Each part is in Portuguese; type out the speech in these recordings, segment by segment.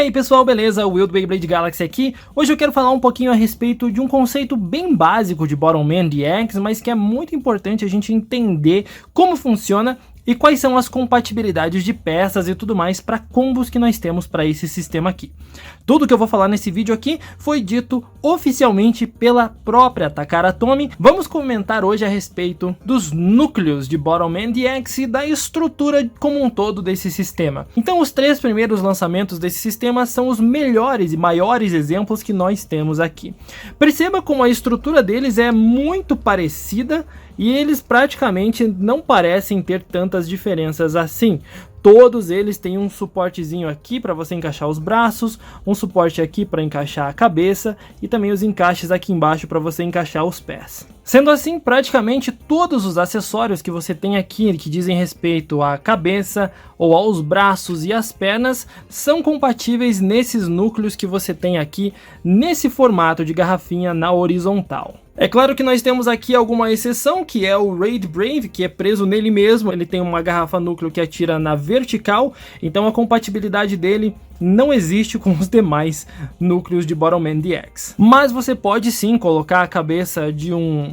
aí pessoal, beleza? O Will do Beyblade Galaxy aqui. Hoje eu quero falar um pouquinho a respeito de um conceito bem básico de Bottom Man DX, mas que é muito importante a gente entender como funciona e quais são as compatibilidades de peças e tudo mais para combos que nós temos para esse sistema aqui. Tudo que eu vou falar nesse vídeo aqui foi dito oficialmente pela própria Takara Tomy. Vamos comentar hoje a respeito dos núcleos de Bottom Man DX e da estrutura como um todo desse sistema. Então os três primeiros lançamentos desse sistema são os melhores e maiores exemplos que nós temos aqui. Perceba como a estrutura deles é muito parecida e eles praticamente não parecem ter tantas diferenças assim. Todos eles têm um suportezinho aqui para você encaixar os braços, um suporte aqui para encaixar a cabeça e também os encaixes aqui embaixo para você encaixar os pés. Sendo assim, praticamente todos os acessórios que você tem aqui que dizem respeito à cabeça ou aos braços e às pernas são compatíveis nesses núcleos que você tem aqui nesse formato de garrafinha na horizontal. É claro que nós temos aqui alguma exceção, que é o Raid Brave, que é preso nele mesmo. Ele tem uma garrafa núcleo que atira na vertical, então a compatibilidade dele não existe com os demais núcleos de Bottom Man DX. Mas você pode sim colocar a cabeça de um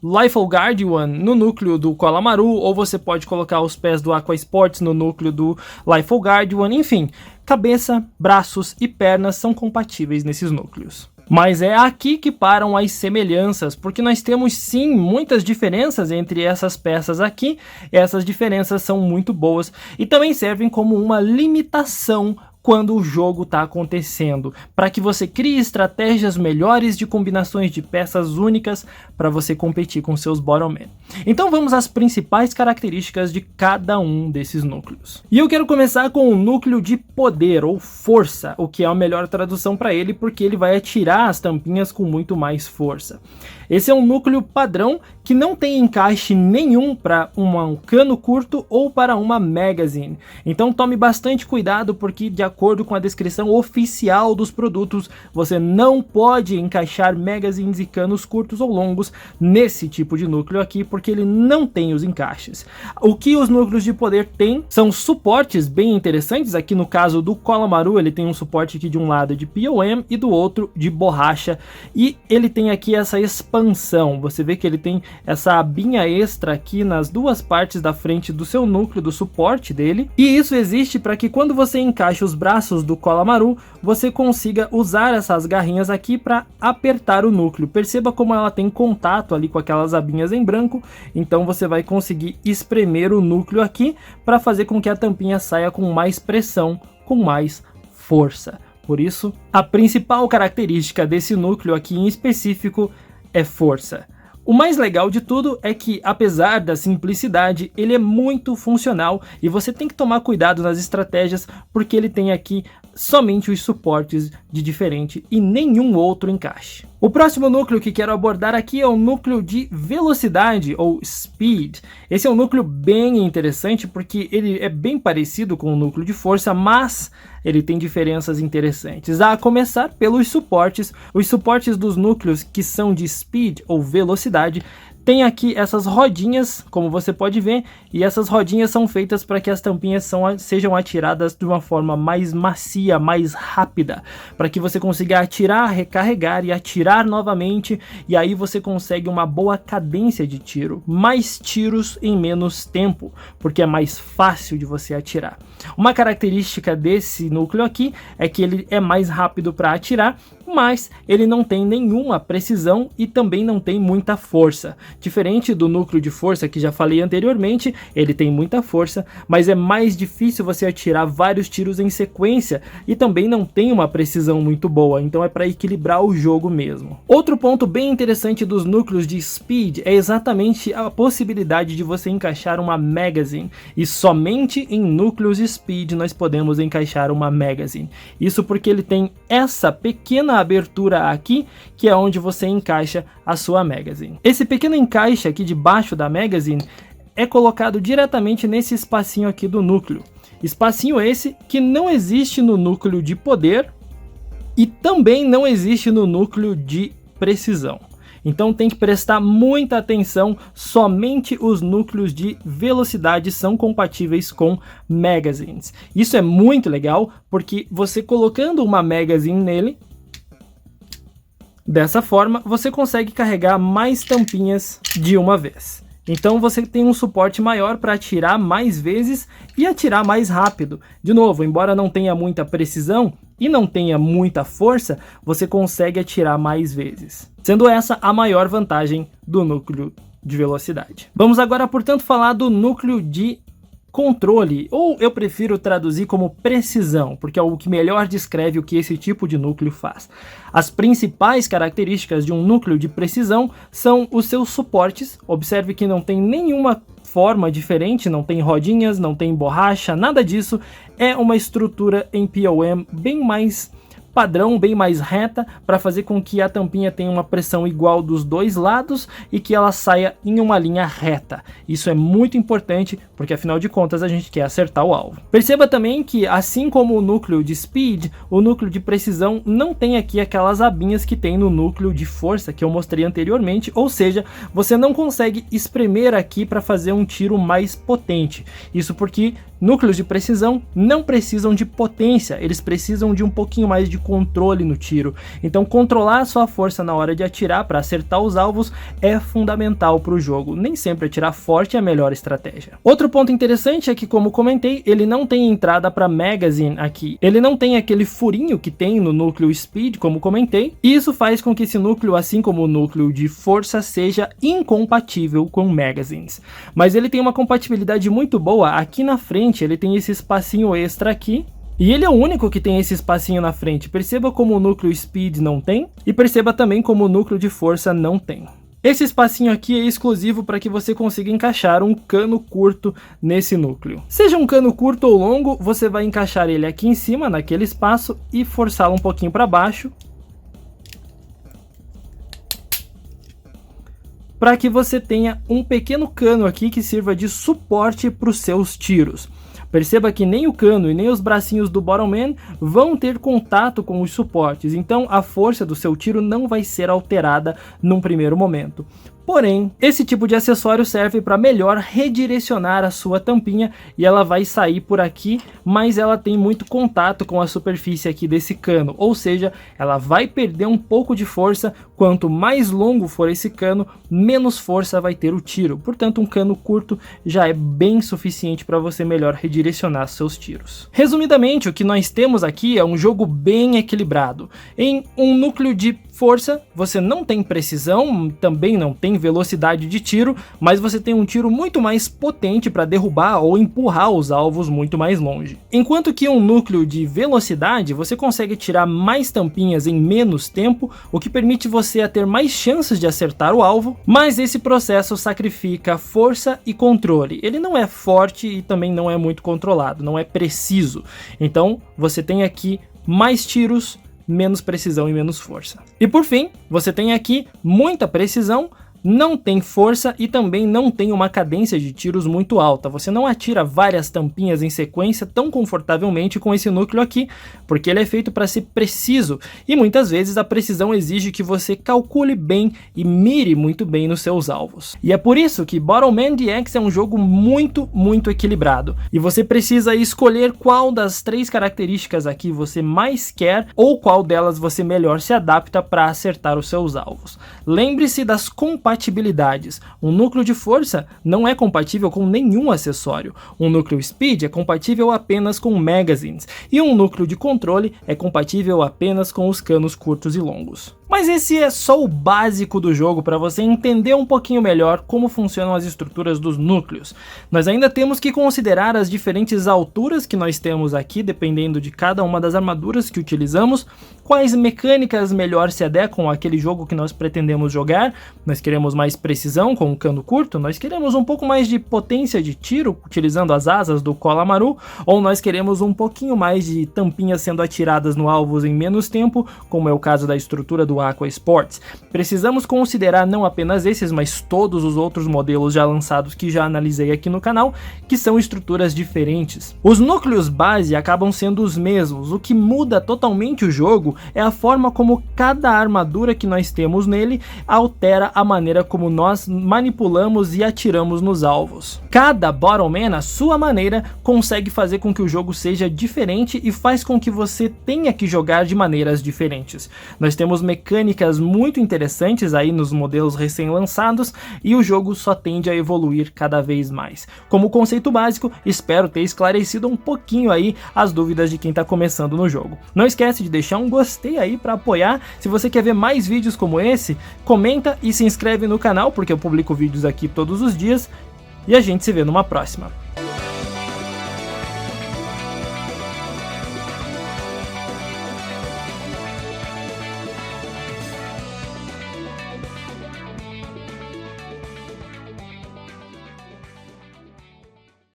Lifeal Guardian no núcleo do Kolamaru, ou você pode colocar os pés do Aqua Sports no núcleo do Lifeal Guardian, enfim, cabeça, braços e pernas são compatíveis nesses núcleos. Mas é aqui que param as semelhanças, porque nós temos sim muitas diferenças entre essas peças aqui. Essas diferenças são muito boas e também servem como uma limitação quando o jogo está acontecendo, para que você crie estratégias melhores de combinações de peças únicas para você competir com seus Bottom Man. Então vamos às principais características de cada um desses núcleos. E eu quero começar com o núcleo de poder ou força, o que é a melhor tradução para ele, porque ele vai atirar as tampinhas com muito mais força. Esse é um núcleo padrão que não tem encaixe nenhum para um cano curto ou para uma magazine. Então tome bastante cuidado, porque de acordo com a descrição oficial dos produtos, você não pode encaixar magazines e canos curtos ou longos nesse tipo de núcleo aqui, porque ele não tem os encaixes. O que os núcleos de poder têm são suportes bem interessantes. Aqui no caso do Kolamaru, ele tem um suporte aqui de um lado de POM e do outro de borracha, e ele tem aqui essa expansão. Você vê que ele tem essa abinha extra aqui nas duas partes da frente do seu núcleo, do suporte dele, e isso existe para que quando você encaixa os braços do Kolamaru, você consiga usar essas garrinhas aqui para apertar o núcleo. Perceba como ela tem contato ali com aquelas abinhas em branco, então você vai conseguir espremer o núcleo aqui para fazer com que a tampinha saia com mais pressão, com mais força. Por isso, a principal característica desse núcleo aqui em específico é força. O mais legal de tudo é que, apesar da simplicidade, ele é muito funcional e você tem que tomar cuidado nas estratégias, porque ele tem aqui somente os suportes de diferente e nenhum outro encaixe. O próximo núcleo que quero abordar aqui é o núcleo de velocidade ou speed. Esse é um núcleo bem interessante porque ele é bem parecido com o núcleo de força, mas ele tem diferenças interessantes. A começar pelos suportes. Os suportes dos núcleos que são de speed ou velocidade tem aqui essas rodinhas, como você pode ver, e essas rodinhas são feitas para que as tampinhas sejam atiradas de uma forma mais macia, mais rápida, para que você consiga atirar, recarregar e atirar novamente, e aí você consegue uma boa cadência de tiro, mais tiros em menos tempo, porque é mais fácil de você atirar. Uma característica desse núcleo aqui é que ele é mais rápido para atirar, mas ele não tem nenhuma precisão e também não tem muita força. Diferente do núcleo de força que já falei anteriormente, ele tem muita força, mas é mais difícil você atirar vários tiros em sequência e também não tem uma precisão muito boa, então é para equilibrar o jogo mesmo. Outro ponto bem interessante dos núcleos de Speed é exatamente a possibilidade de você encaixar uma magazine, e somente em núcleos Speed nós podemos encaixar uma magazine. Isso porque ele tem essa pequena abertura aqui, que é onde você encaixa a sua magazine. Esse pequeno encaixe aqui debaixo da magazine é colocado diretamente nesse espacinho aqui do núcleo. Espacinho esse que não existe no núcleo de poder e também não existe no núcleo de precisão. Então tem que prestar muita atenção, somente os núcleos de velocidade são compatíveis com magazines. Isso é muito legal, porque você colocando uma magazine nele, dessa forma, você consegue carregar mais tampinhas de uma vez. Então você tem um suporte maior para atirar mais vezes e atirar mais rápido. De novo, embora não tenha muita precisão e não tenha muita força, você consegue atirar mais vezes. Sendo essa a maior vantagem do núcleo de velocidade. Vamos agora, portanto, falar do núcleo de controle, ou eu prefiro traduzir como precisão, porque é o que melhor descreve o que esse tipo de núcleo faz. As principais características de um núcleo de precisão são os seus suportes. Observe que não tem nenhuma forma diferente, não tem rodinhas, não tem borracha, nada disso. É uma estrutura em POM bem mais padrão, bem mais reta, para fazer com que a tampinha tenha uma pressão igual dos dois lados e que ela saia em uma linha reta. Isso é muito importante, porque afinal de contas a gente quer acertar o alvo. Perceba também que, assim como o núcleo de speed, o núcleo de precisão não tem aqui aquelas abinhas que tem no núcleo de força que eu mostrei anteriormente, ou seja, você não consegue espremer aqui para fazer um tiro mais potente. Isso porque núcleos de precisão não precisam de potência, eles precisam de um pouquinho mais de controle no tiro. Então controlar a sua força na hora de atirar para acertar os alvos é fundamental para o jogo. Nem sempre atirar forte é a melhor estratégia. Outro ponto interessante é que, como comentei, ele não tem entrada para magazine aqui. Ele não tem aquele furinho que tem no núcleo speed, como comentei. E isso faz com que esse núcleo, assim como o núcleo de força, seja incompatível com magazines. Mas ele tem uma compatibilidade muito boa aqui na frente. Ele tem esse espacinho extra aqui, e ele é o único que tem esse espacinho na frente. Perceba como o núcleo Speed não tem, e perceba também como o núcleo de força não tem. Esse espacinho aqui é exclusivo para que você consiga encaixar um cano curto nesse núcleo. Seja um cano curto ou longo, você vai encaixar ele aqui em cima, naquele espaço, e forçá-lo um pouquinho para baixo, para que você tenha um pequeno cano aqui que sirva de suporte para os seus tiros. Perceba que nem o cano e nem os bracinhos do Bottomman vão ter contato com os suportes, então a força do seu tiro não vai ser alterada num primeiro momento. Porém, esse tipo de acessório serve para melhor redirecionar a sua tampinha e ela vai sair por aqui, mas ela tem muito contato com a superfície aqui desse cano, ou seja, ela vai perder um pouco de força. Quanto mais longo for esse cano, menos força vai ter o tiro. Portanto, um cano curto já é bem suficiente para você melhor redirecionar seus tiros. Resumidamente, o que nós temos aqui é um jogo bem equilibrado. Em um núcleo de força, você não tem precisão, também não tem velocidade de tiro, mas você tem um tiro muito mais potente para derrubar ou empurrar os alvos muito mais longe. Enquanto que um núcleo de velocidade, você consegue tirar mais tampinhas em menos tempo, o que permite você a ter mais chances de acertar o alvo, mas esse processo sacrifica força e controle. Ele não é forte e também não é muito controlado, não é preciso. Então você tem aqui mais tiros, menos precisão e menos força. E por fim, você tem aqui muita precisão, não tem força e também não tem uma cadência de tiros muito alta. Você não atira várias tampinhas em sequência tão confortavelmente com esse núcleo aqui, porque ele é feito para ser preciso e muitas vezes a precisão exige que você calcule bem e mire muito bem nos seus alvos. E é por isso que Bottomman DX é um jogo muito equilibrado e você precisa escolher qual das três características aqui você mais quer ou qual delas você melhor se adapta para acertar os seus alvos. Lembre-se das compatibilidades. Um núcleo de força não é compatível com nenhum acessório. Um núcleo Speed é compatível apenas com magazines. E um núcleo de controle é compatível apenas com os canos curtos e longos. Mas esse é só o básico do jogo para você entender um pouquinho melhor como funcionam as estruturas dos núcleos. Nós ainda temos que considerar as diferentes alturas que nós temos aqui, dependendo de cada uma das armaduras que utilizamos, quais mecânicas melhor se adequam àquele jogo que nós pretendemos jogar. Nós queremos mais precisão com um cano curto, nós queremos um pouco mais de potência de tiro utilizando as asas do Kolamaru, ou nós queremos um pouquinho mais de tampinhas sendo atiradas no alvo em menos tempo, como é o caso da estrutura do Aqua Sports. Precisamos considerar não apenas esses, mas todos os outros modelos já lançados que já analisei aqui no canal, que são estruturas diferentes. Os núcleos base acabam sendo os mesmos, o que muda totalmente o jogo é a forma como cada armadura que nós temos nele altera a maneira como nós manipulamos e atiramos nos alvos. Cada Bottom-Man, à sua maneira, consegue fazer com que o jogo seja diferente e faz com que você tenha que jogar de maneiras diferentes. Nós temos mecânicas muito interessantes aí nos modelos recém-lançados e o jogo só tende a evoluir cada vez mais. Como conceito básico, espero ter esclarecido um pouquinho aí as dúvidas de quem está começando no jogo. Não esquece de deixar um gostei aí para apoiar. Se você quer ver mais vídeos como esse, comenta e se inscreve no canal, porque eu publico vídeos aqui todos os dias. E a gente se vê numa próxima.